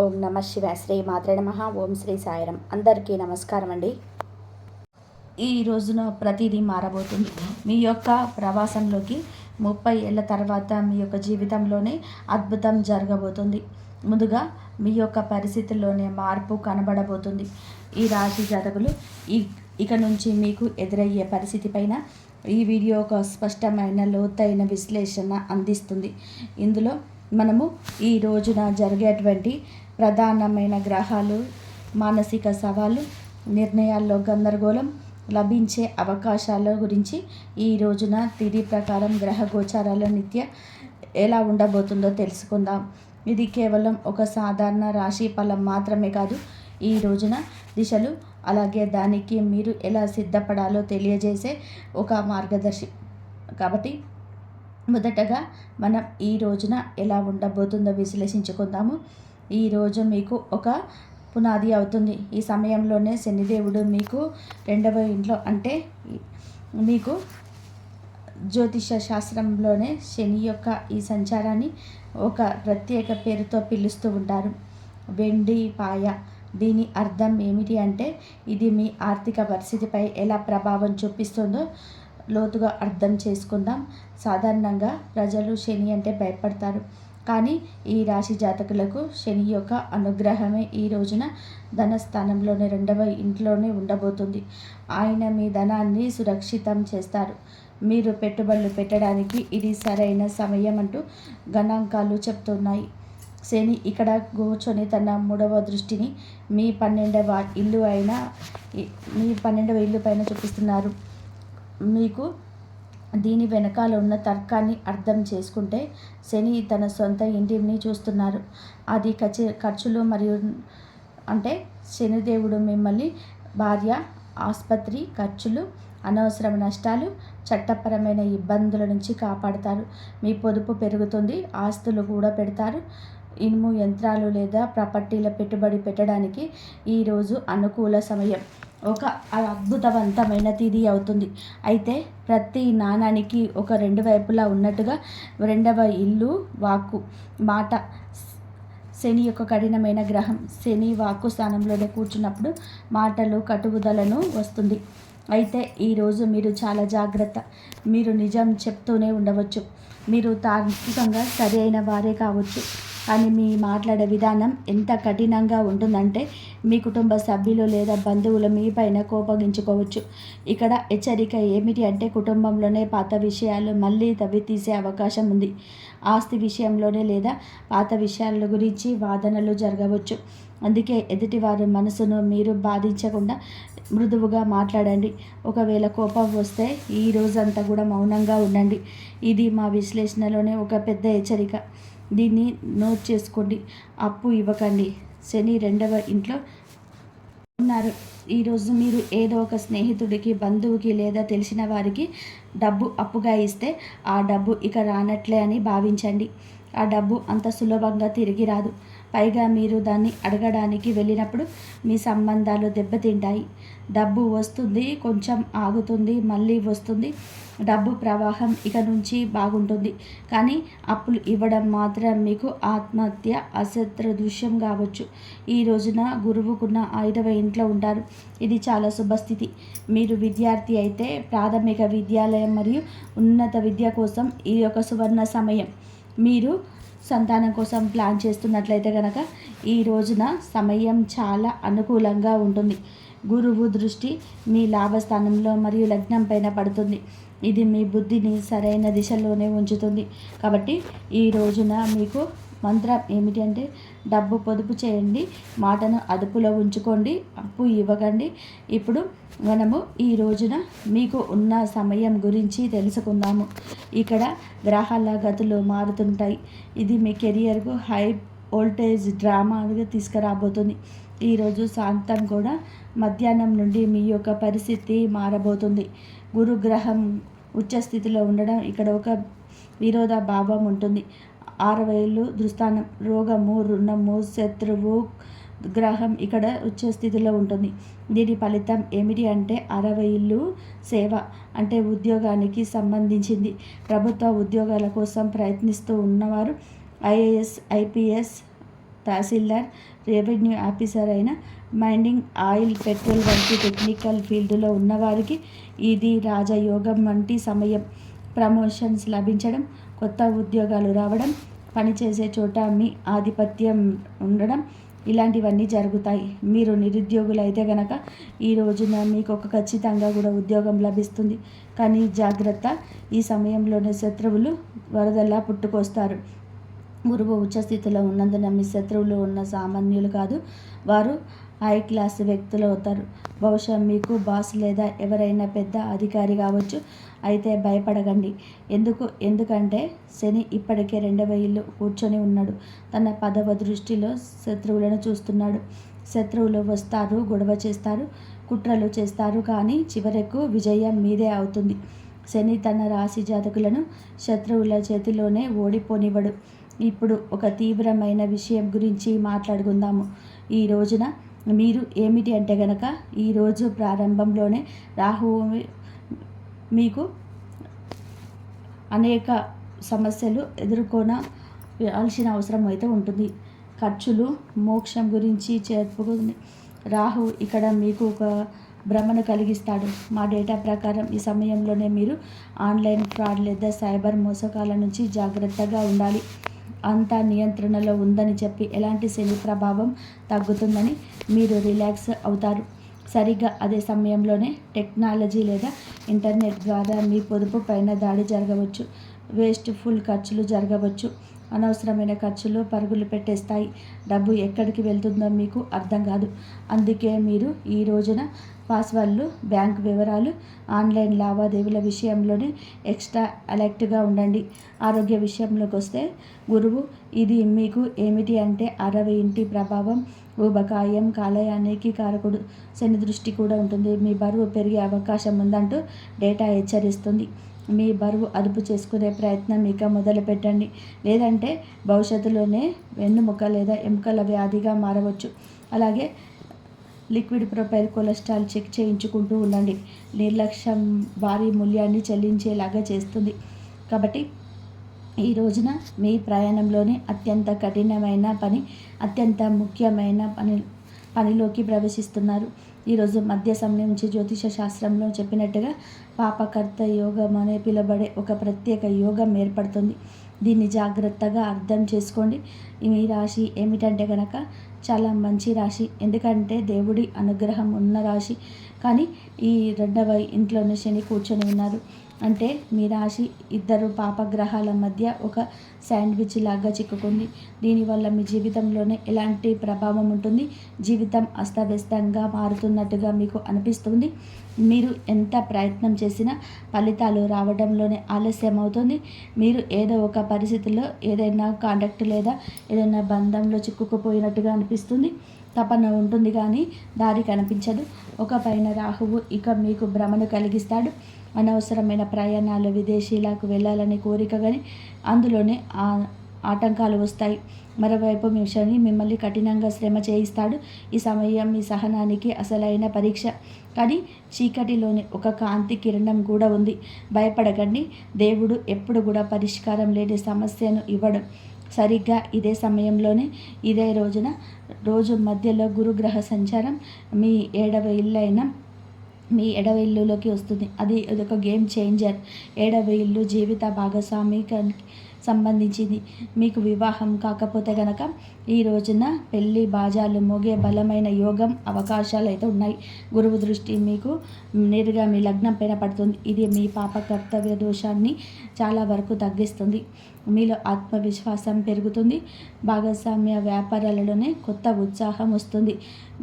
ఓం నమ శివాయ. శ్రీ మాత్రే నమః. ఓం శ్రీ సాయిరం. అందరికీ నమస్కారం అండి. ఈ రోజున ప్రతిదీ మారబోతుంది. మీ యొక్క ప్రవాసంలోకి 30 ఏళ్ళ తర్వాత మీ యొక్క జీవితంలోనే అద్భుతం జరగబోతుంది. ముందుగా మీ యొక్క పరిస్థితుల్లోనే మార్పు కనబడబోతుంది. ఈ రాశి జాతకులు ఇక నుంచి మీకు ఎదురయ్యే పరిస్థితి పైన ఈ వీడియో ఒక స్పష్టమైన లోతైన విశ్లేషణ అందిస్తుంది. ఇందులో మనము ఈ రోజున జరిగేటువంటి ప్రధానమైన గ్రహాలు, మానసిక సవాళ్ళు, నిర్ణయాల్లో గందరగోళం, లభించే అవకాశాల గురించి, ఈ రోజున తిథి ప్రకారం గ్రహ గోచారాల నిత్య ఎలా ఉండబోతుందో తెలుసుకుందాం. ఇది కేవలం ఒక సాధారణ రాశి ఫలం మాత్రమే కాదు, ఈ రోజున దిశలు, అలాగే దానికి మీరు ఎలా సిద్ధపడాలో తెలియజేసే ఒక మార్గదర్శి. కాబట్టి మొదటగా మనం ఈ రోజున ఎలా ఉండబోతుందో విశ్లేషించుకుందాము. ఈరోజు మీకు ఒక పునాది అవుతుంది. ఈ సమయంలోనే శనిదేవుడు మీకు 2వ ఇంట్లో, అంటే మీకు జ్యోతిష శాస్త్రంలోనే శని యొక్క ఈ సంచారాన్ని ఒక ప్రత్యేక పేరుతో పిలుస్తూ ఉంటారు, వెండి పాయ. దీని అర్థం ఏమిటి అంటే, ఇది మీ ఆర్థిక పరిస్థితిపై ఎలా ప్రభావం చూపిస్తుందో లోతుగా అర్థం చేసుకుందాం. సాధారణంగా ప్రజలు శని అంటే భయపడతారు, కానీ ఈ రాశి జాతకులకు శని యొక్క అనుగ్రహమే ఈ రోజున ధనస్థానంలోనే 2వ ఇంట్లోనే ఉండబోతుంది. ఆయన మీ ధనాన్ని సురక్షితం చేస్తారు. మీరు పెట్టుబడులు పెట్టడానికి ఇది సరైన సమయం అంటూ గణాంకాలు చెప్తున్నాయి. శని ఇక్కడ కూర్చొని తన 3వ దృష్టిని మీ 12వ ఇల్లు పైన చూపిస్తున్నారు. మీకు దీని వెనకాల ఉన్న తర్కాన్ని అర్థం చేసుకుంటే, శని తన సొంత ఇంటిని చూస్తున్నారు. అది ఖర్చులు మరియు అంటే శనిదేవుడు మిమ్మల్ని భార్య, ఆసుపత్రి ఖర్చులు, అనవసర నష్టాలు, చట్టపరమైన ఇబ్బందుల నుంచి కాపాడతారు. మీ పొదుపు పెరుగుతుంది. ఆస్తులు కూడా పెడతారు. ఇనుము, యంత్రాలు లేదా ప్రాపర్టీల పెట్టుబడి పెట్టడానికి ఈరోజు అనుకూల సమయం. ఒక అద్భుతవంతమైన తిథి అవుతుంది. అయితే ప్రతి నాణానికి ఒక 2 వైపులా ఉన్నట్టుగా 2వ ఇల్లు వాక్కు, మాట. శని యొక్క కఠినమైన గ్రహం. శని వాక్కు స్థానంలోనే కూర్చున్నప్పుడు మాటలు కటువుదలను వస్తుంది. అయితే ఈరోజు మీరు చాలా జాగ్రత్త. మీరు నిజం చెప్తూనే ఉండవచ్చు. మీరు తార్కికంగా సరి అయిన వారే కావచ్చు, కానీ మీ మాట్లాడే విధానం ఎంత కఠినంగా ఉంటుందంటే మీ కుటుంబ సభ్యులు లేదా బంధువులు మీ పైన కోపగించుకోవచ్చు. ఇక్కడ హెచ్చరిక ఏమిటి అంటే, కుటుంబంలోనే పాత విషయాలు మళ్ళీ తవ్వి తీసే అవకాశం ఉంది. ఆస్తి విషయంలోనే లేదా పాత విషయాల గురించి వాదనలు జరగవచ్చు. అందుకే ఎదుటివారి మనసును మీరు బాధించకుండా మృదువుగా మాట్లాడండి. ఒకవేళ కోపం వస్తే ఈ రోజంతా కూడా మౌనంగా ఉండండి. ఇది మా విశ్లేషణలోనే ఒక పెద్ద హెచ్చరిక. దీన్ని నోట్ చేసుకోండి. అప్పు ఇవ్వకండి. శని 2వ ఇంట్లో ఉన్నారు. ఈరోజు మీరు ఏదో ఒక స్నేహితుడికి, బంధువుకి లేదా తెలిసిన వారికి డబ్బు అప్పుగా ఇస్తే ఆ డబ్బు ఇక రానట్లే అని భావించండి. ఆ డబ్బు అంత సులభంగా తిరిగి రాదు. పైగా మీరు దాన్ని అడగడానికి వెళ్ళినప్పుడు మీ సంబంధాలు దెబ్బతింటాయి. డబ్బు వస్తుంది, కొంచెం ఆగుతుంది, మళ్ళీ వస్తుంది. డబ్బు ప్రవాహం ఇక నుంచి బాగుంటుంది. కానీ అప్పులు ఇవ్వడం మాత్రం మీకు ఆత్మహత్య, అసదృశ్యం కావచ్చు. ఈ రోజున గురువుకున్న 5వ ఇంట్లో ఉంటారు. ఇది చాలా శుభస్థితి. మీరు విద్యార్థి అయితే ప్రాథమిక విద్యాలయం మరియు ఉన్నత విద్య కోసం ఇది ఒక సువర్ణ సమయం. మీరు సంతానం కోసం ప్లాన్ చేస్తున్నట్లయితే కనుక ఈ రోజున సమయం చాలా అనుకూలంగా ఉంటుంది. గురువు దృష్టి మీ లాభస్థానంలో మరియు లగ్నం పైన పడుతుంది. ఇది మీ బుద్ధిని సరైన దిశలోనే ఉంచుతుంది. కాబట్టి ఈ రోజున మీకు మంత్రం ఏమిటి అంటే, డబ్బు పొదుపు చేయండి, మాటను అదుపులో ఉంచుకోండి, అప్పు ఇవ్వకండి. ఇప్పుడు మనము ఈ రోజున మీకు ఉన్న సమయం గురించి తెలుసుకుందాము. ఇక్కడ గ్రహాల గతులు మారుతుంటాయి. ఇది మీ కెరియర్కు హై వోల్టేజ్ డ్రామాగా తీసుకురాబోతుంది. ఈరోజు సాయంత్రం కూడా మధ్యాహ్నం నుండి మీ యొక్క పరిస్థితి మారబోతుంది. గురుగ్రహం ఉచ్చస్థితిలో ఉండడం ఇక్కడ ఒక విరోధ భావం ఉంటుంది. 6వ ఇల్లు దుస్థానం. రోగము, రుణము, శత్రువు గ్రహం ఇక్కడ ఉచ్చస్థితిలో ఉంటుంది. దీని ఫలితం ఏమిటి అంటే, 6వ ఇల్లు సేవ, అంటే ఉద్యోగానికి సంబంధించింది. ప్రభుత్వ ఉద్యోగాల కోసం ప్రయత్నిస్తూ ఉన్నవారు, ఐఏఎస్, ఐపీఎస్ తహసీల్దార్, రెవెన్యూ ఆఫీసర్ అయిన మైనింగ్, ఆయిల్, పెట్రోల్ వంటి టెక్నికల్ ఫీల్డ్లో ఉన్నవారికి ఇది రాజయోగం వంటి సమయం. ప్రమోషన్స్ లభించడం, కొత్త ఉద్యోగాలు రావడం, పనిచేసే చోట మీ ఆధిపత్యం ఉండడం ఇలాంటివన్నీ జరుగుతాయి. మీరు నిరుద్యోగులైతే గనక ఈ రోజున మీకు ఖచ్చితంగా కూడా ఉద్యోగం లభిస్తుంది. కానీ జాగ్రత్త, ఈ సమయంలోనే శత్రువులు వరదలా పుట్టుకొస్తారు. గురువు ఉచ్చస్థితిలో ఉన్నందున మీ శత్రువులు ఉన్న సామాన్యులు కాదు, వారు హై క్లాస్ వ్యక్తులు అవుతారు. బహుశా మీకు బాస్ లేదా ఎవరైనా పెద్ద అధికారి కావచ్చు. అయితే భయపడకండి. ఎందుకంటే శని ఇప్పటికే 2వ ఇల్లు కూర్చొని ఉన్నాడు. తన 10వ దృష్టిలో శత్రువులను చూస్తున్నాడు. శత్రువులు వస్తారు, గొడవ చేస్తారు, కుట్రలు చేస్తారు, కానీ చివరకు విజయం మీదే అవుతుంది. శని తన రాశి జాతకులను శత్రువుల చేతిలోనే ఓడిపోనివ్వడు. ఇప్పుడు ఒక తీవ్రమైన విషయం గురించి మాట్లాడుకుందాము. ఈ రోజున మీరు ఏమిటి అంటే గనక ఈరోజు ప్రారంభంలోనే రాహువు మీకు అనేక సమస్యలు ఎదుర్కొనాల్సిన అవసరం అయితే ఉంటుంది. ఖర్చులు, మోక్షం గురించి చెప్పుకుని రాహు ఇక్కడ మీకు ఒక భ్రమను కలిగిస్తాడు. మా డేటా ప్రకారం ఈ సమయంలోనే మీరు ఆన్లైన్ ఫ్రాడ్ లేదా సైబర్ మోసకాల నుంచి జాగ్రత్తగా ఉండాలి. అంతా నియంత్రణలో ఉందని చెప్పి ఎలాంటి శని ప్రభావం తగ్గుతుందని మీరు రిలాక్స్ అవుతారు. సరిగ్గా అదే సమయంలోనే టెక్నాలజీ లేదా ఇంటర్నెట్ ద్వారా మీ పొదుపు పైన దాడి జరగవచ్చు. వేస్ట్ఫుల్ ఖర్చులు జరగవచ్చు. అనవసరమైన ఖర్చులు పరుగులు పెట్టేస్తాయి. డబ్బు ఎక్కడికి వెళ్తుందో మీకు అర్థం కాదు. అందుకే మీరు ఈ రోజున పాస్వర్డ్లు, బ్యాంక్ వివరాలు, ఆన్లైన్ లావాదేవీల విషయంలోనే ఎక్స్ట్రా అలర్ట్గా ఉండండి. ఆరోగ్య విషయంలోకి వస్తే గురువు ఇది మీకు ఏమిటి అంటే 60 ఇంటి ప్రభావం, ఊబకాయం, కాలేయానికి కారకుడు. శని దృష్టి కూడా ఉంటుంది. మీ బరువు పెరిగే అవకాశం ఉందంటూ డేటా హెచ్చరిస్తుంది. మీ బరువు అదుపు చేసుకునే ప్రయత్నం ఇక మొదలు పెట్టండి. లేదంటే భవిష్యత్తులోనే వెన్నుముక లేదా ఎముకల వ్యాధిగా మారవచ్చు. అలాగే లిక్విడ్ ప్రొఫైల్, కొలెస్ట్రాల్ చెక్ చేయించుకుంటూ ఉండండి. నిర్లక్ష్యం భారీ మూల్యాన్ని చెల్లించేలాగా చేస్తుంది. కాబట్టి ఈ రోజున మీ ప్రయాణంలోనే అత్యంత కఠినమైన పని, అత్యంత ముఖ్యమైన పనిలోకి ప్రవేశిస్తున్నారు. ఈరోజు మధ్య సమయం నుంచి జ్యోతిష శాస్త్రంలో చెప్పినట్టుగా పాపకర్త యోగం అనే పిలువబడే ఒక ప్రత్యేక యోగం ఏర్పడుతుంది. దీన్ని జాగ్రత్తగా అర్థం చేసుకోండి. మీ రాశి ఏమిటంటే కనుక చాలా మంచి రాశి. ఎందుకంటే దేవుడి అనుగ్రహం ఉన్న రాశి. కానీ ఈ 2వ ఇంట్లోనే శని కూర్చొని ఉన్నారు. అంటే మీ రాశి 2 పాపగ్రహాల మధ్య ఒక శాండ్విచ్ లాగా చిక్కుకుంది. దీనివల్ల మీ జీవితంలోనే ఎలాంటి ప్రభావం ఉంటుంది? జీవితం అస్తవ్యస్తంగా మారుతున్నట్టుగా మీకు అనిపిస్తుంది. మీరు ఎంత ప్రయత్నం చేసినా ఫలితాలు రావడంలోనే ఆలస్యం అవుతుంది. మీరు ఏదో ఒక పరిస్థితిలో ఏదైనా కాంటాక్ట్ లేదా ఏదైనా బంధంలో చిక్కుకుపోయినట్టుగా అనిపిస్తుంది. తపన ఉంటుంది కానీ దారి కనిపించదు. ఒక పైన రాహువు ఇక మీకు భ్రమను కలిగిస్తాడు. అనవసరమైన ప్రయాణాలు, విదేశీలకు వెళ్ళాలనే కోరిక కానీ అందులోనే ఆటంకాలు వస్తాయి. మరోవైపు మీ శని మిమ్మల్ని కఠినంగా శ్రమ చేయిస్తాడు. ఈ సమయం మీ సహనానికి అసలైన పరీక్ష. కానీ చీకటిలోని ఒక కాంతి కిరణం కూడా ఉంది. భయపడకండి. దేవుడు ఎప్పుడు కూడా పరిష్కారం లేని సమస్యను ఇవ్వడం. సరిగ్గా ఇదే సమయంలోనే ఇదే రోజున రోజు మధ్యలో గురుగ్రహ సంచారం మీ 7వ ఇల్లు అయిన మీ 7వ ఇల్లులోకి వస్తుంది. అది ఒక గేమ్ చేంజర్. 7వ ఇల్లు జీవిత భాగస్వామికి సంబంధించింది. మీకు వివాహం కాకపోతే కనుక ఈ రోజున పెళ్లి బాజాలు మోగే బలమైన యోగం అవకాశాలు అయితే ఉన్నాయి. గురువు దృష్టి మీకు నేరుగా మీ లగ్నం పైన పడుతుంది. ఇది మీ పాప కర్తవ్య దోషాన్ని చాలా వరకు తగ్గిస్తుంది. మీలో ఆత్మవిశ్వాసం పెరుగుతుంది. భాగస్వామ్య వ్యాపారాలలోనే కొత్త ఉత్సాహం వస్తుంది.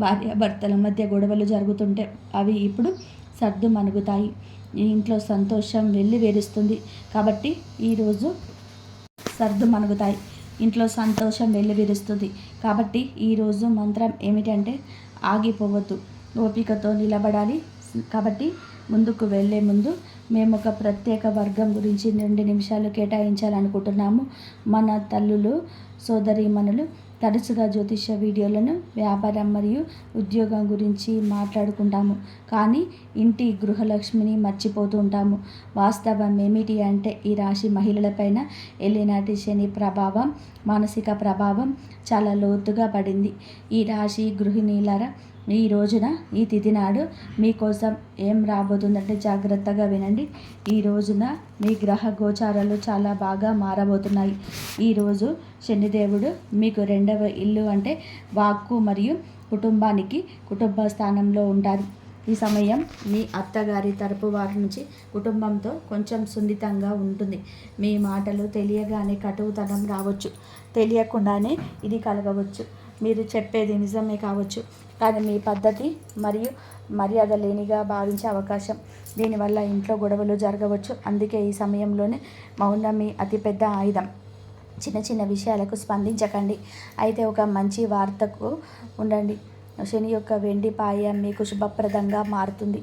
భార్యాభర్తల మధ్య గొడవలు జరుగుతుంటే అవి ఇప్పుడు సర్దు మనుగుతాయి. ఇంట్లో సంతోషం వెల్లివిరుస్తుంది. కాబట్టి ఈరోజు ఇంట్లో సంతోషం వెల్లివిరుస్తుంది. కాబట్టి ఈరోజు మంత్రం ఏమిటంటే ఆగిపోవద్దు, ఓపికతో నిలబడాలి. కాబట్టి ముందుకు వెళ్ళే ముందు మేము ఒక ప్రత్యేక వర్గం గురించి 2 నిమిషాలు కేటాయించాలనుకుంటున్నాము. మన తల్లులు, సోదరీమణులు, తరచుగా జ్యోతిష వీడియోలను వ్యాపారం మరియు ఉద్యోగం గురించి మాట్లాడుకుంటాము, కానీ ఇంటి గృహలక్ష్మిని మర్చిపోతూ ఉంటాము. వాస్తవం ఏమిటి అంటే ఈ రాశి మహిళలపైన ఏలినాటి శని ప్రభావం, మానసిక ప్రభావం చాలా లోతుగా పడింది. ఈ రాశి గృహిణీలరా, ఈ రోజున ఈ తిథి నాడు మీకోసం ఏం రాబోతుందంటే జాగ్రత్తగా వినండి. ఈ రోజున మీ గ్రహ గోచారాలు చాలా బాగా మారబోతున్నాయి. ఈరోజు శనిదేవుడు మీకు 2వ ఇల్లు అంటే వాక్కు మరియు కుటుంబానికి కుటుంబ స్థానంలో ఉంటారు. ఈ సమయం మీ అత్తగారి తరపు వారి నుంచి కుటుంబంతో కొంచెం సున్నితంగా ఉంటుంది. మీ మాటలు తెలియగానే కటువుతనం రావచ్చు, తెలియకుండానే ఇది కలగవచ్చు. మీరు చెప్పేది నిజమే కావచ్చు, కానీ మీ పద్ధతి మరియు మర్యాద లేనిగా భావించే అవకాశం. దీనివల్ల ఇంట్లో గొడవలు జరగవచ్చు. అందుకే ఈ సమయంలోనే మౌనం మీ అతిపెద్ద ఆయుధం. చిన్న చిన్న విషయాలకు స్పందించకండి. అయితే ఒక మంచి వార్తకు ఉండండి. శని యొక్క వెండి పాయ మీకు శుభప్రదంగా మారుతుంది.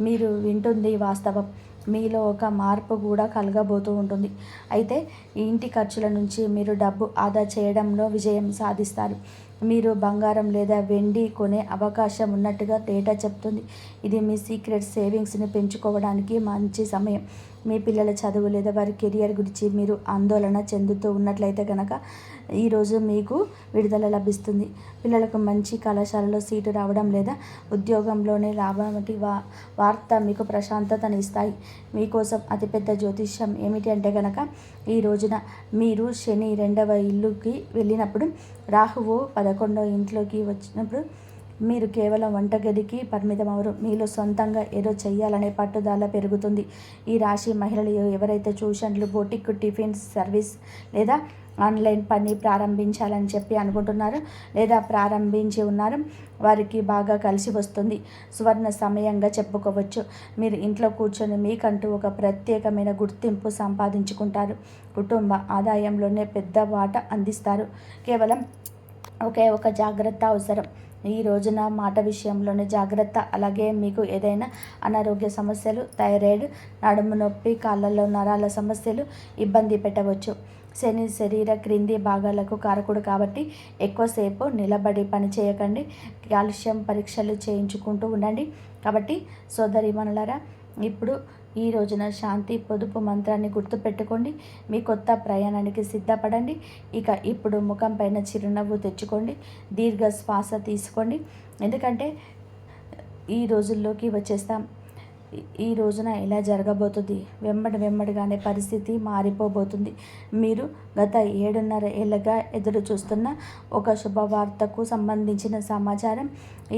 మీరు వింటుంది వాస్తవం. మీలో ఒక మార్పు కూడా కలగబోతూ ఉంటుంది. అయితే ఈ ఇంటి ఖర్చుల నుంచి మీరు డబ్బు ఆదా చేయడంలో విజయం సాధిస్తారు. మీరు బంగారం లేదా వెండి కొనే అవకాశం ఉన్నట్టుగా డేటా చెప్తుంది. ఇది మీ సీక్రెట్ సేవింగ్స్ని పెంచుకోవడానికి మంచి సమయం. మీ పిల్లల చదువు లేదా వారి కెరియర్ గురించి మీరు ఆందోళన చెందుతూ ఉన్నట్లయితే కనుక ఈరోజు మీకు విడుదల లభిస్తుంది. పిల్లలకు మంచి కళాశాలలో సీటు రావడం లేదా ఉద్యోగంలోనే లాభం వంటి వార్త మీకు ప్రశాంతతని ఇస్తాయి. మీకోసం అతిపెద్ద జ్యోతిష్యం ఏమిటి అంటే కనుక ఈ రోజున మీరు శని 2వ ఇల్లుకి వెళ్ళినప్పుడు, రాహువు 11వ ఇంట్లోకి వచ్చినప్పుడు మీరు కేవలం వంటగదికి పరిమితం అవరు. మీలో సొంతంగా ఏదో చెయ్యాలనే పట్టుదల పెరుగుతుంది. ఈ రాశి మహిళలు ఎవరైతే ట్యూషన్లు, బొటిక్, టిఫిన్ సర్వీస్ లేదా ఆన్లైన్ పని ప్రారంభించాలని చెప్పి అనుకుంటున్నారు లేదా ప్రారంభించి ఉన్నారు, వారికి బాగా కలిసి వస్తుంది. సువర్ణ సమయంగా చెప్పుకోవచ్చు. మీరు ఇంట్లో కూర్చొని మీకంటూ ఒక ప్రత్యేకమైన గుర్తింపు సంపాదించుకుంటారు. కుటుంబ ఆదాయంలోనే పెద్ద వాటా అందిస్తారు. కేవలం ఒకే ఒక జాగ్రత్త అవసరం. ఈ రోజున మాట విషయంలోనే జాగ్రత్త. అలాగే మీకు ఏదైనా అనారోగ్య సమస్యలు, థైరాయిడ్, నడుము నొప్పి, కాళ్ళలో నరాల సమస్యలు ఇబ్బంది పెట్టవచ్చు. శని శరీర క్రింది భాగాలకు కారకుడు కాబట్టి ఎక్కువసేపు నిలబడి పని చేయకండి. కాల్షియం పరీక్షలు చేయించుకుంటూ ఉండండి. కాబట్టి సోదరీమణులారా, ఇప్పుడు ఈ రోజున శాంతి పొదుపు మంత్రాన్ని గుర్తుపెట్టుకోండి. మీ కొత్త ప్రయాణానికి సిద్ధపడండి. ఇప్పుడు ముఖం పైన చిరునవ్వు తెచ్చుకోండి. దీర్ఘ శ్వాస తీసుకోండి. ఎందుకంటే ఈ రోజుల్లోకి వచ్చేస్తాం. ఈ రోజున ఎలా జరగబోతుంది, వెంబడిగానే పరిస్థితి మారిపోబోతుంది. మీరు గత 7.5 ఏళ్ళగా ఎదురు చూస్తున్న ఒక శుభవార్తకు సంబంధించిన సమాచారం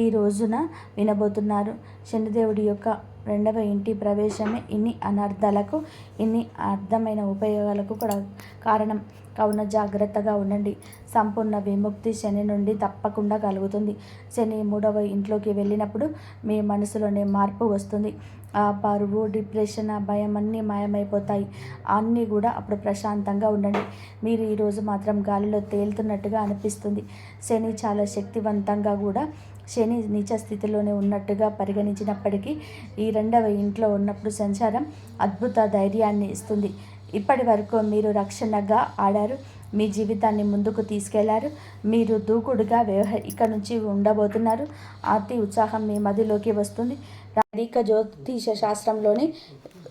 ఈ రోజున వినబోతున్నారు. శనిదేవుడి యొక్క 2వ ఇంటి ప్రవేశమే ఇన్ని అనర్థాలకు, ఇన్ని అర్థమైన ఉపయోగాలకు కూడా కారణం. కావున జాగ్రత్తగా ఉండండి. సంపూర్ణ విముక్తి శని నుండి తప్పకుండా కలుగుతుంది. శని 3వ ఇంట్లోకి వెళ్ళినప్పుడు మీ మనసులోనే మార్పు వస్తుంది. ఆ బరువు, డిప్రెషన్, ఆ భయం అన్నీ మాయమైపోతాయి. అన్నీ కూడా అప్పుడు ప్రశాంతంగా ఉండండి. మీరు ఈరోజు మాత్రం గాలిలో తేలుతున్నట్టుగా అనిపిస్తుంది. శని చాలా శక్తివంతంగా కూడా శని నీచ స్థితిలోనే ఉన్నట్టుగా పరిగణించినప్పటికీ ఈ 2వ ఇంట్లో ఉన్నప్పుడు సంచారం అద్భుత ధైర్యాన్ని ఇస్తుంది. ఇప్పటి వరకు మీరు రక్షణగా ఆడారు. మీ జీవితాన్ని ముందుకు తీసుకెళ్లారు. మీరు దూకుడుగా ఇక నుంచి ఉండబోతున్నారు. అతి ఉత్సాహం మీ మదిలోకి వస్తుంది. వైదిక జ్యోతిష శాస్త్రంలోని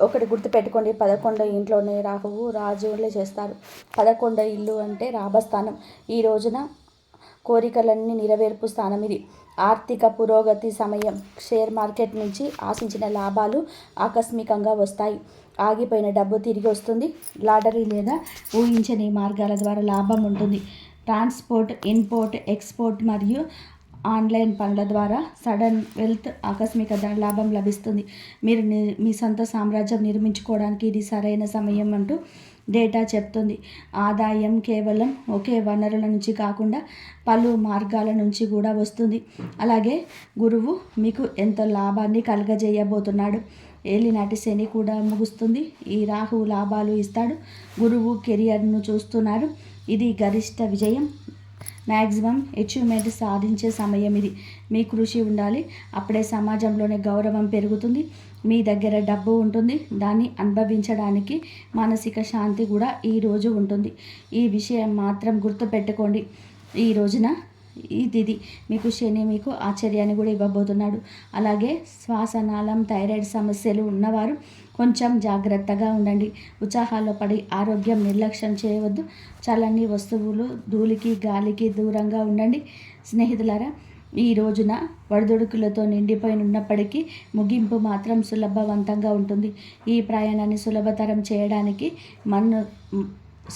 ఒకటి గుర్తుపెట్టుకోండి, 11వ ఇంట్లోనే రాహువు రాజులే చేస్తారు. 11వ ఇల్లు అంటే లాభస్థానం. ఈ రోజున కోరికలన్నీ నెరవేర్పు స్థానం ఇది. ఆర్థిక పురోగతి సమయం. షేర్ మార్కెట్ నుంచి ఆశించిన లాభాలు ఆకస్మికంగా వస్తాయి. ఆగిపోయిన డబ్బు తిరిగి వస్తుంది. లాటరీ లేదా ఊహించని మార్గాల ద్వారా లాభం ఉంటుంది. ట్రాన్స్పోర్ట్, ఇంపోర్ట్, ఎక్స్పోర్ట్ మరియు ఆన్లైన్ పనుల ద్వారా సడన్ వెల్త్, ఆకస్మిక లాభం లభిస్తుంది. మీరు మీ సొంత సామ్రాజ్యం నిర్మించుకోవడానికి ఇది సరైన సమయం అంటూ డేటా చెప్తుంది. ఆదాయం కేవలం ఒకే వనరుల నుంచి కాకుండా పలు మార్గాల నుంచి కూడా వస్తుంది. అలాగే గురువు మీకు ఎంతో లాభాన్ని కలుగజేయబోతున్నాడు. ఏలినాటి శని కూడా ముగుస్తుంది. ఈ రాహు లాభాలు ఇస్తాడు. గురువు కెరియర్ను చూస్తున్నారు. ఇది గరిష్ట విజయం, మ్యాక్సిమం అచీవ్మెంట్ సాధించే సమయం ఇది. మీ కృషి ఉండాలి. అప్పుడే సమాజంలోనే గౌరవం పెరుగుతుంది. మీ దగ్గర డబ్బు ఉంటుంది. దాన్ని అనుభవించడానికి మానసిక శాంతి కూడా ఈరోజు ఉంటుంది. ఈ విషయం మాత్రం గుర్తుపెట్టుకోండి. ఈ రోజున ఈ తిథి మీకు శని మీకు ఆశ్చర్యాన్ని కూడా ఇవ్వబోతున్నాడు. అలాగే శ్వాసనాళం థైరాయిడ్ సమస్యలు ఉన్నవారు కొంచెం జాగ్రత్తగా ఉండండి. ఉత్సాహాల్లో పడి ఆరోగ్యం నిర్లక్ష్యం చేయవద్దు. చల్లని వస్తువులు ధూళికి గాలికి దూరంగా ఉండండి. స్నేహితులారా, ఈ రోజున వడిదుడుకులతో నిండిపోయి ఉన్నప్పటికీ ముగింపు మాత్రం సులభవంతంగా ఉంటుంది. ఈ ప్రయాణాన్ని సులభతరం చేయడానికి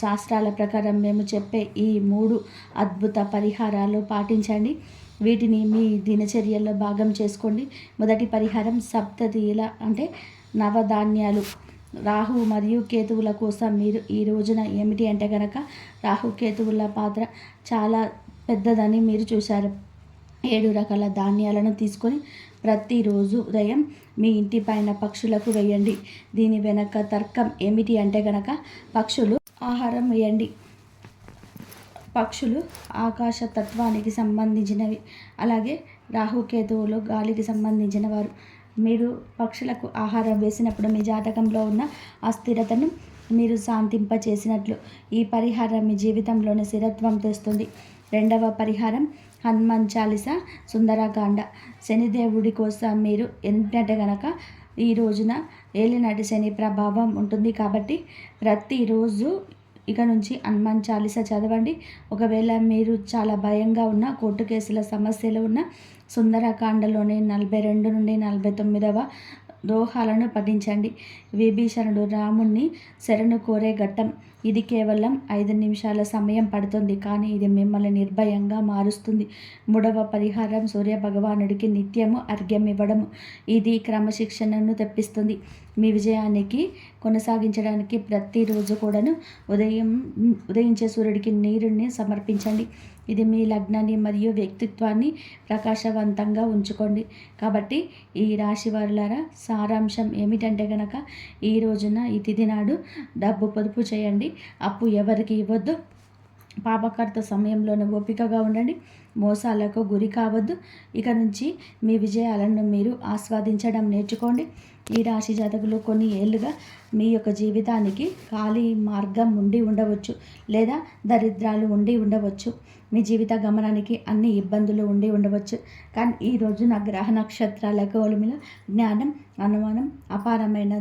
శాస్త్రాల ప్రకారం మేము చెప్పే ఈ 3 అద్భుత పరిహారాలు పాటించండి. వీటిని మీ దినచర్యల్లో భాగం చేసుకోండి. మొదటి పరిహారం సప్తతిల అంటే నవధాన్యాలు. రాహు మరియు కేతువుల కోసం మీరు ఈ రోజున ఏమిటి అంటే కనుక రాహు కేతువుల పాత్ర చాలా పెద్దదని మీరు చూశారు. 7 రకాల ధాన్యాలను తీసుకొని ప్రతిరోజు ఉదయం మీ ఇంటి పైన పక్షులకు వేయండి. దీని వెనక తర్కం ఏమిటి అంటే కనుక పక్షులు ఆహారం వేయండి. పక్షులు ఆకాశ తత్వానికి సంబంధించినవి. అలాగే రాహుకేతువులు గాలికి సంబంధించిన వారు. మీరు పక్షులకు ఆహారం వేసినప్పుడు మీ జాతకంలో ఉన్న అస్థిరతను మీరు శాంతింపచేసినట్లు. ఈ పరిహారం మీ జీవితంలోని స్థిరత్వం తెస్తుంది. రెండవ పరిహారం హనుమాన్ చాలీసా సుందరకాండ. శనిదేవుడి కోసం మీరు ఏంటంటే కనుక ఈ రోజున ఏలినాటి శని ప్రభావం ఉంటుంది కాబట్టి ప్రతిరోజు ఇక నుంచి హనుమాన్ చాలీసా చదవండి. ఒకవేళ మీరు చాలా భయంగా ఉన్న కోర్టు కేసుల సమస్యలు ఉన్న సుందరకాండలోని 42 నుండి 49వ దోహాలను పఠించండి. విభీషణుడు రాముణ్ణి శరణు కోరే ఘట్టం. ఇది కేవలం 5 నిమిషాల సమయం పడుతుంది, కానీ ఇది మిమ్మల్ని నిర్భయంగా మారుస్తుంది. 3వ పరిహారం సూర్యభగవానుడికి నిత్యము అర్ఘ్యం ఇవ్వడము. ఇది క్రమశిక్షణను తెప్పిస్తుంది. మీ విజయానికి కొనసాగించడానికి ప్రతిరోజు కూడాను ఉదయించే సూర్యుడికి నీరుని సమర్పించండి. ఇది మీ లగ్నాన్ని మరియు వ్యక్తిత్వాన్ని ప్రకాశవంతంగా ఉంచుకోండి. కాబట్టి ఈ రాశి వారులారా, సారాంశం ఏమిటంటే కనుక ఈ రోజున ఈ తిథి నాడు డబ్బు పొదుపు చేయండి. అప్పు ఎవరికి ఇవ్వద్దు. పాపకర్త సమయంలోనే ఓపికగా ఉండండి. మోసాలకు గురి కావద్దు. ఇక నుంచి మీ విజయాలను మీరు ఆస్వాదించడం నేర్చుకోండి. ఈ రాశి జాతకులు కొన్ని ఏళ్ళుగా మీ యొక్క జీవితానికి ఖాళీ మార్గం ఉండి ఉండవచ్చు, లేదా దరిద్రాలు ఉండి ఉండవచ్చు. మీ జీవిత గమనానికి అన్ని ఇబ్బందులు ఉండి ఉండవచ్చు. కానీ ఈ రోజున గ్రహ నక్షత్రాల కోలిమిలో జ్ఞానం, అనుమానం, అపారమైన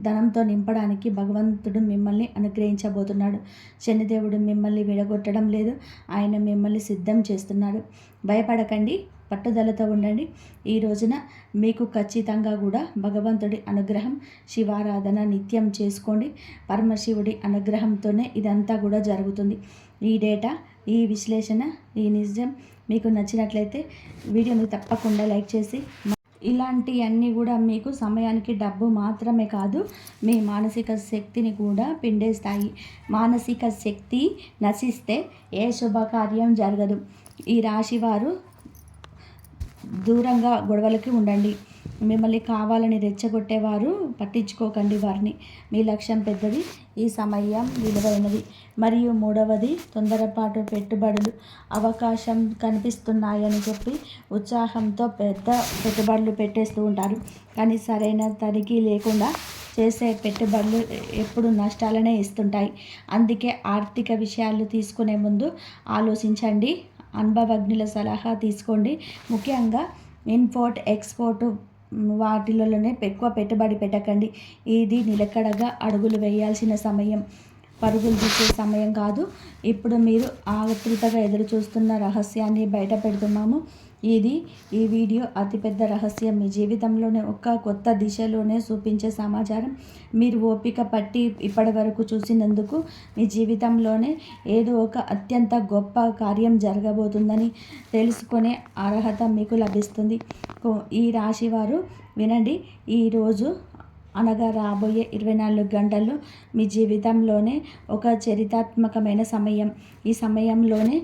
ధనంతో నింపడానికి భగవంతుడు మిమ్మల్ని అనుగ్రహించబోతున్నాడు. శనిదేవుడు మిమ్మల్ని విడగొట్టడం లేదు, ఆయన మిమ్మల్ని సిద్ధం చేస్తున్నాడు. భయపడకండి, పట్టుదలతో ఉండండి. ఈ రోజున మీకు ఖచ్చితంగా కూడా భగవంతుడి అనుగ్రహం, శివారాధన నిత్యం చేసుకోండి. పరమశివుడి అనుగ్రహంతోనే ఇదంతా కూడా జరుగుతుంది. ఈ డేటా, ఈ విశ్లేషణ, ఈ నిజం మీకు నచ్చినట్లయితే వీడియోని తప్పకుండా లైక్ చేసి, ఇలాంటివన్నీ కూడా మీకు సమయానికి డబ్బు మాత్రమే కాదు, మీ మానసిక శక్తిని కూడా పిండేస్తాయి. మానసిక శక్తి నశిస్తే ఏ శుభకార్యం జరగదు. ఈ రాశివారు దూరంగా గొడవలకి ఉండండి. మిమ్మల్ని కావాలని రెచ్చగొట్టేవారు పట్టించుకోకండి వారిని. మీ లక్ష్యం పెద్దది, ఈ సమయం విలువైనది. మరియు 3వది తొందరపాటు పెట్టుబడులు. అవకాశం కనిపిస్తున్నాయని చెప్పి ఉత్సాహంతో పెద్ద పెట్టుబడులు పెట్టేస్తూ ఉంటారు, కానీ సరైన తనిఖీ లేకుండా చేసే పెట్టుబడులు ఎప్పుడు నష్టాలనే ఇస్తుంటాయి. అందుకే ఆర్థిక విషయాలు తీసుకునే ముందు ఆలోచించండి. అనుభవజ్ఞుల సలహా తీసుకోండి. ముఖ్యంగా ఇంపోర్ట్ ఎక్స్పోర్ట్ వాటిలోనే ఎక్కువ పెట్టుబడి పెట్టకండి. ఇది నిలకడగా అడుగులు వేయాల్సిన సమయం, పరుగులు తీసే సమయం కాదు. ఇప్పుడు మీరు ఆతృతగా ఎదురు చూస్తున్న రహస్యాన్ని బయట పెడుతున్నాము. ఈ వీడియో అతిపెద్ద రహస్యం. మీ జీవితంలోనే ఒక కొత్త దిశలోనే చూపించే సమాచారం. మీరు ఓపిక పట్టి ఇప్పటి వరకు చూసినందుకు మీ జీవితంలోనే ఏదో ఒక అత్యంత గొప్ప కార్యం జరగబోతుందని తెలుసుకునే అర్హత మీకు లభిస్తుంది. ఈ రాశి వారు వినండి. ఈరోజు అనగా రాబోయే 24 గంటల్లో మీ జీవితంలోనే ఒక చరిత్రాత్మకమైన సమయం. ఈ సమయంలోనే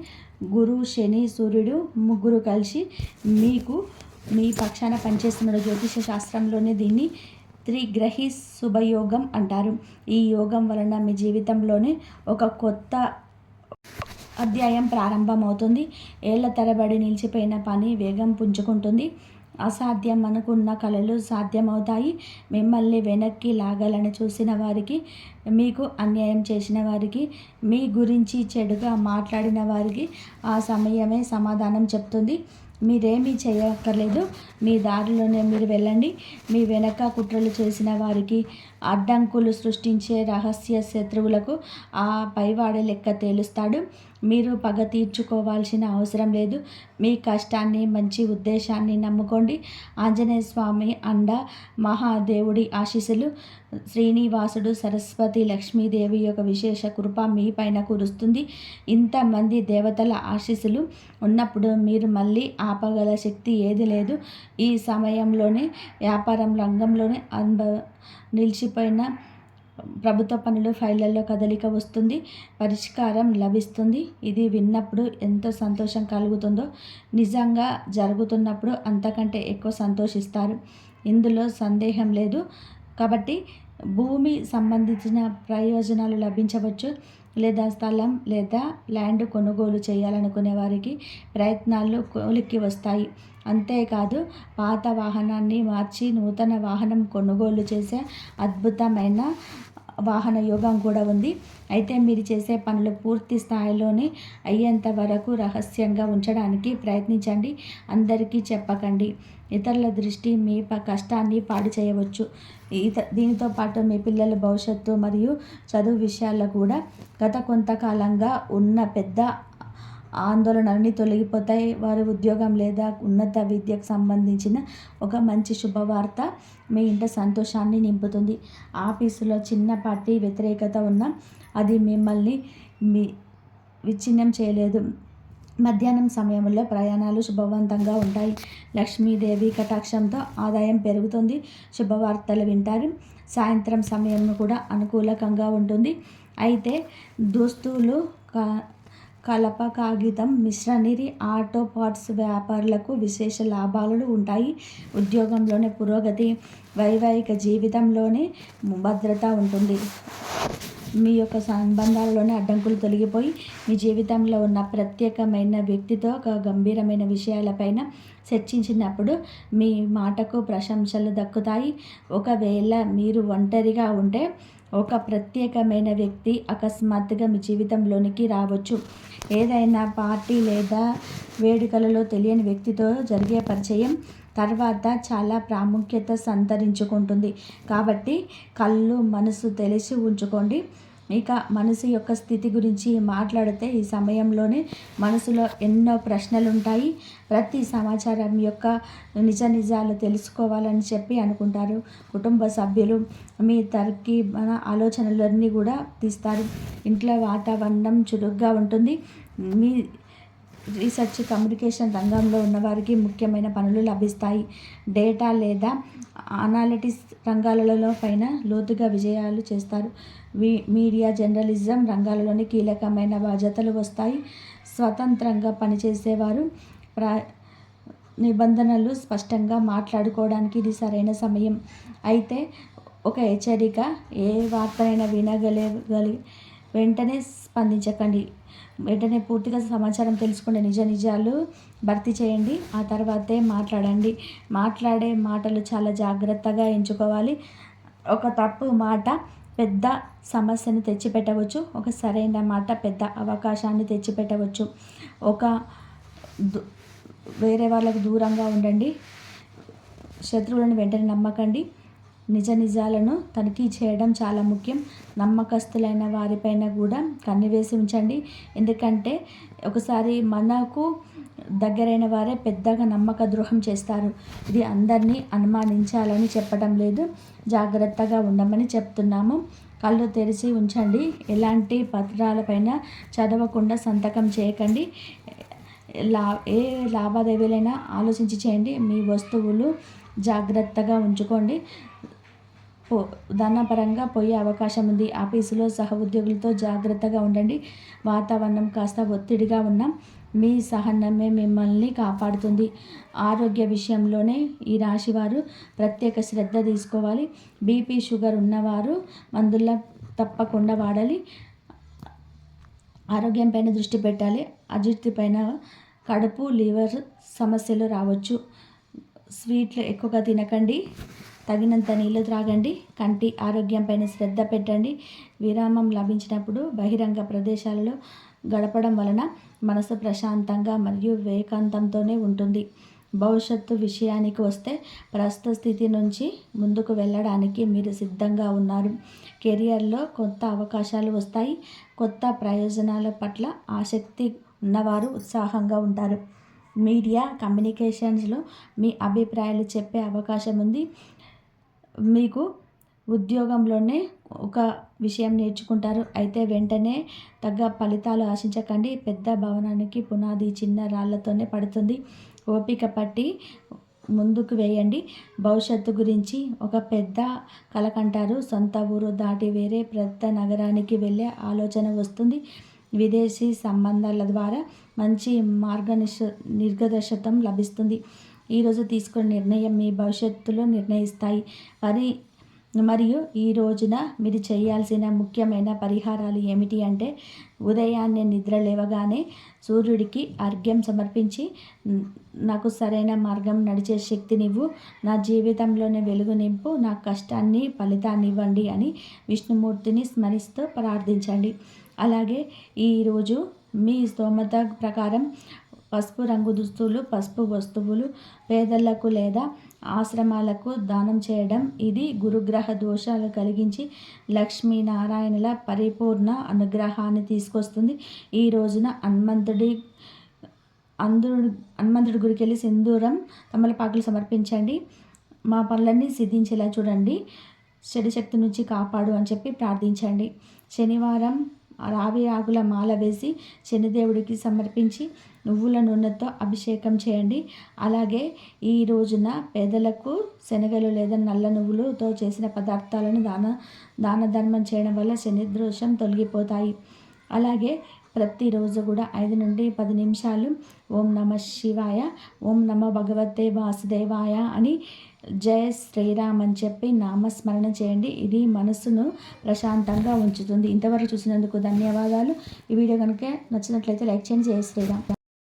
గురు, శని, సూర్యుడు ముగ్గురు కలిసి మీకు మీ పక్షాన పనిచేస్తున్న జ్యోతిష శాస్త్రంలోనే దీన్ని త్రిగ్రహి శుభయోగం అంటారు. ఈ యోగం వలన మీ జీవితంలోనే ఒక కొత్త అధ్యాయం ప్రారంభమవుతుంది. ఏళ్ల తరబడి నిలిచిపోయిన పని వేగం పుంజుకుంటుంది. అసాధ్యం అనుకున్న కలలు సాధ్యమవుతాయి. మిమ్మల్ని వెనక్కి లాగాలని చూసిన వారికి, మీకు అన్యాయం చేసిన వారికి, మీ గురించి చెడుగా మాట్లాడిన వారికి ఆ సమయమే సమాధానం చెప్తుంది. మీరేమీ చేయక్కర్లేదు. మీ దారిలోనే మీరు వెళ్ళండి. మీ వెనక కుట్రలు చేసిన వారికి, అడ్డంకులు సృష్టించే రహస్య శత్రువులకు ఆ పైవాడే లెక్క తేలుస్తాడు. మీరు పగ తీర్చుకోవాల్సిన అవసరం లేదు. మీ కష్టాన్ని, మంచి ఉద్దేశాన్ని నమ్ముకోండి. ఆంజనేయ స్వామి అండ, మహాదేవుడి ఆశీస్సులు, శ్రీనివాసుడు, సరస్వతి, లక్ష్మీదేవి యొక్క విశేష కృప మీ పైన కురుస్తుంది. ఇంతమంది దేవతల ఆశీస్సులు ఉన్నప్పుడు మీరు మళ్ళీ ఆపగల శక్తి ఏది లేదు. ఈ సమయంలోనే వ్యాపారం రంగంలోనే నిలిచిపోయిన ప్రభుత్వ పనులు ఫైళ్ళల్లో కదలిక వస్తుంది. పరిష్కారం లభిస్తుంది. ఇది విన్నప్పుడు ఎంతో సంతోషం కలుగుతుందో, నిజంగా జరుగుతున్నప్పుడు అంతకంటే ఎక్కువ సంతోషిస్తారు. ఇందులో సందేహం లేదు. కాబట్టి భూమి సంబంధించిన ప్రయోజనాలు లభించవచ్చు. లేదా స్థలం లేదా ల్యాండ్ కొనుగోలు చేయాలనుకునే వారికి ప్రయత్నాలు కొలిక్కి వస్తాయి. అంతేకాదు, పాత వాహనాన్ని మార్చి నూతన వాహనం కొనుగోలు చేసే అద్భుతమైన వాహన యోగం కూడా ఉంది. అయితే మీరు చేసే పనులు పూర్తి స్థాయిలోనే అయ్యేంత వరకు రహస్యంగా ఉంచడానికి ప్రయత్నించండి. అందరికీ చెప్పకండి. ఇతరుల దృష్టి మీ కష్టాన్ని పాడు చేయవచ్చు. దీనితో పాటు మీ పిల్లల భవిష్యత్తు మరియు చదువు విషయాల్లో కూడా గత కొంతకాలంగా ఉన్న పెద్ద ఆందోళనలన్నీ తొలగిపోతాయి. వారి ఉద్యోగం లేదా ఉన్నత విద్యకు సంబంధించిన ఒక మంచి శుభవార్త మీ ఇంట సంతోషాన్ని నింపుతుంది. ఆఫీసులో చిన్నపాటి వ్యతిరేకత ఉన్నా అది మిమ్మల్ని విచ్ఛిన్నం చేయలేదు. మధ్యాహ్నం సమయంలో ప్రయాణాలు శుభవంతంగా ఉంటాయి. లక్ష్మీదేవి కటాక్షంతో ఆదాయం పెరుగుతుంది. శుభవార్తలు వింటారు. సాయంత్రం సమయం కూడా అనుకూలకంగా ఉంటుంది. అయితే దుస్తులు, కలప, కాగితం, మిశ్రనిరి, ఆటో పార్ట్స్ వ్యాపారులకు విశేష లాభాలు ఉంటాయి. ఉద్యోగంలోనే పురోగతి, వైవాహిక జీవితంలోనే భద్రత ఉంటుంది. మీ యొక్క సంబంధాలలోనే అడ్డంకులు తొలగిపోయి మీ జీవితంలో ఉన్న ప్రత్యేకమైన వ్యక్తితో ఒక గంభీరమైన విషయాలపైన చర్చించినప్పుడు మీ మాటకు ప్రశంసలు దక్కుతాయి. ఒకవేళ మీరు ఒంటరిగా ఉంటే ఒక ప్రత్యేకమైన వ్యక్తి అకస్మాత్తుగా మీ జీవితంలోనికి రావచ్చు. ఏదైనా పార్టీ లేదా వేడుకలలో తెలియని వ్యక్తితో జరిగే పరిచయం తర్వాత చాలా ప్రాముఖ్యత సంతరించుకుంటుంది. కాబట్టి కళ్ళు, మనసు తెలిసి ఉంచుకోండి. ఇక మనసు యొక్క స్థితి గురించి మాట్లాడితే ఈ సమయంలోనే మనసులో ఎన్నో ప్రశ్నలు ఉంటాయి. ప్రతి సమాచారం యొక్క నిజాలు తెలుసుకోవాలని చెప్పి అనుకుంటారు. కుటుంబ సభ్యులు మీ తర్కీబన ఆలోచనలన్నీ కూడా తీస్తారు. ఇంట్లో వాతావరణం చురుగ్గా ఉంటుంది. మీ రీసెర్చ్, కమ్యూనికేషన్ రంగంలో ఉన్నవారికి ముఖ్యమైన పనులు లభిస్తాయి. డేటా లేదా అనాలిటిక్స్ రంగాలలో పైన లోతుగా విజయాలు చేస్తారు. మీడియా, జర్నలిజం రంగాలలోని కీలకమైన బాధ్యతలు వస్తాయి. స్వతంత్రంగా పనిచేసేవారు నిబంధనలు స్పష్టంగా మాట్లాడుకోవడానికి ఇది సరైన సమయం. అయితే ఒక హెచ్చరిక, ఏ వార్తనైనా వినగలి వెంటనే స్పందించకండి. వెంటనే పూర్తిగా సమాచారం తెలుసుకోండి. నిజాలు భర్తీ చేయండి. ఆ తర్వాతే మాట్లాడండి. మాట్లాడే మాటలు చాలా జాగ్రత్తగా ఎంచుకోవాలి. ఒక తప్పు మాట పెద్ద సమస్యను తెచ్చిపెట్టవచ్చు. ఒక సరైన మాట పెద్ద అవకాశాన్ని తెచ్చిపెట్టవచ్చు. వేరే వాళ్ళకు దూరంగా ఉండండి. శత్రువులను వెంటనే నమ్మకండి. నిజాలను తనిఖీ చేయడం చాలా ముఖ్యం. నమ్మకస్తులైన వారిపైన కూడా కన్నువేసి ఉంచండి. ఎందుకంటే ఒకసారి మనకు దగ్గరైన వారే పెద్దగా నమ్మక ద్రోహం చేస్తారు. ఇది అందరినీ అనుమానించాలని చెప్పడం లేదు, జాగ్రత్తగా ఉండమని చెప్తున్నాము. కళ్ళు తెరిచి ఉంచండి. ఎలాంటి పత్రాలపైన చదవకుండా సంతకం చేయకండి. ఏ లావాదేవీలైనా ఆలోచించి చేయండి. మీ వస్తువులు జాగ్రత్తగా ఉంచుకోండి. ధనపరంగా పోయే అవకాశం ఉంది. ఆఫీసులో సహ ఉద్యోగులతో జాగ్రత్తగా ఉండండి. వాతావరణం కాస్త ఒత్తిడిగా ఉన్న మీ సహనమే మిమ్మల్ని కాపాడుతుంది. ఆరోగ్య విషయంలోనే ఈ రాశివారు ప్రత్యేక శ్రద్ధ తీసుకోవాలి. బీపీ, షుగర్ ఉన్నవారు మందుల తప్పకుండా వాడాలి. ఆరోగ్యం పైన దృష్టి పెట్టాలి. అజీర్తి పైన, కడుపు, లివర్ సమస్యలు రావచ్చు. స్వీట్లు ఎక్కువగా తినకండి, తగినంత నీళ్లు త్రాగండి, కంటి ఆరోగ్యంపైన శ్రద్ధ పెట్టండి. విరామం లభించినప్పుడు బహిరంగ ప్రదేశాలలో గడపడం వలన మనసు ప్రశాంతంగా మరియు ఏకాంతంతోనే ఉంటుంది. భవిష్యత్తు విషయానికి వస్తే ప్రస్తుత స్థితి నుంచి ముందుకు వెళ్ళడానికి మీరు సిద్ధంగా ఉన్నారు. కెరియర్లో కొత్త అవకాశాలు వస్తాయి. కొత్త ప్రయోజనాల పట్ల ఆసక్తి ఉన్నవారు ఉత్సాహంగా ఉంటారు. మీడియా కమ్యూనికేషన్స్లో మీ అభిప్రాయాలు చెప్పే అవకాశం ఉంది. మీకు ఉద్యోగంలోనే ఒక విషయం నేర్చుకుంటారు, అయితే వెంటనే తగ్గ ఫలితాలు ఆశించకండి. పెద్ద భవనానికి పునాది చిన్న రాళ్లతోనే పడుతుంది. ఓపిక పట్టి ముందుకు వేయండి. భవిష్యత్తు గురించి ఒక పెద్ద కల కంటారు. సొంత ఊరు దాటి వేరే పెద్ద నగరానికి వెళ్ళే ఆలోచన వస్తుంది. విదేశీ సంబంధాల ద్వారా మంచి నిర్గదర్శకత్వం లభిస్తుంది. ఈరోజు తీసుకునే నిర్ణయం మీ భవిష్యత్తులో నిర్ణయిస్తాయి. మరియు ఈ రోజున మీరు చేయాల్సిన ముఖ్యమైన పరిహారాలు ఏమిటి అంటే, ఉదయాన్నే నిద్ర లేవగానే సూర్యుడికి అర్ఘ్యం సమర్పించి, నాకు సరైన మార్గం నడిచే శక్తినివ్వు, నా జీవితంలోనే వెలుగు నింపు, నా కష్టాన్ని ఫలితాన్ని ఇవ్వండి అని విష్ణుమూర్తిని స్మరిస్తూ ప్రార్థించండి. అలాగే ఈరోజు మీ స్తోమత ప్రకారం పసుపు రంగు దుస్తులు, పసుపు వస్తువులు పేదలకు లేదా ఆశ్రమాలకు దానం చేయడం, ఇది గురుగ్రహ దోషాలు కలిగించి లక్ష్మీనారాయణుల పరిపూర్ణ అనుగ్రహాన్ని తీసుకొస్తుంది. ఈ రోజున హనుమంతుడి గుడికి వెళ్ళి సింధూరం, తమలపాకులు సమర్పించండి. మా పనులన్నీ సిద్ధించేలా చూడండి, చెడు శక్తి నుంచి కాపాడు అని చెప్పి ప్రార్థించండి. శనివారం రావి ఆకుల మాల వేసి శనిదేవుడికి సమర్పించి నువ్వుల నూనెతో అభిషేకం చేయండి. అలాగే ఈ రోజున పేదలకు శనగలు లేదా నల్ల నువ్వులతో చేసిన పదార్థాలను దాన ధర్మం చేయడం వల్ల శని దోషం తొలగిపోతాయి. అలాగే ప్రతిరోజు కూడా 5 నుండి 10 నిమిషాలు ఓం నమ శివాయ, ఓం నమ భగవతే వాసుదేవాయ అని జయ శ్రీరామ్ అని చెప్పి నామస్మరణ చేయండి. ఇది మనసును ప్రశాంతంగా ఉంచుతుంది. ఇంతవరకు చూసినందుకు ధన్యవాదాలు. ఈ వీడియో కనుక నచ్చినట్లయితే లైక్ చేయండి. జయ శ్రీరామ్.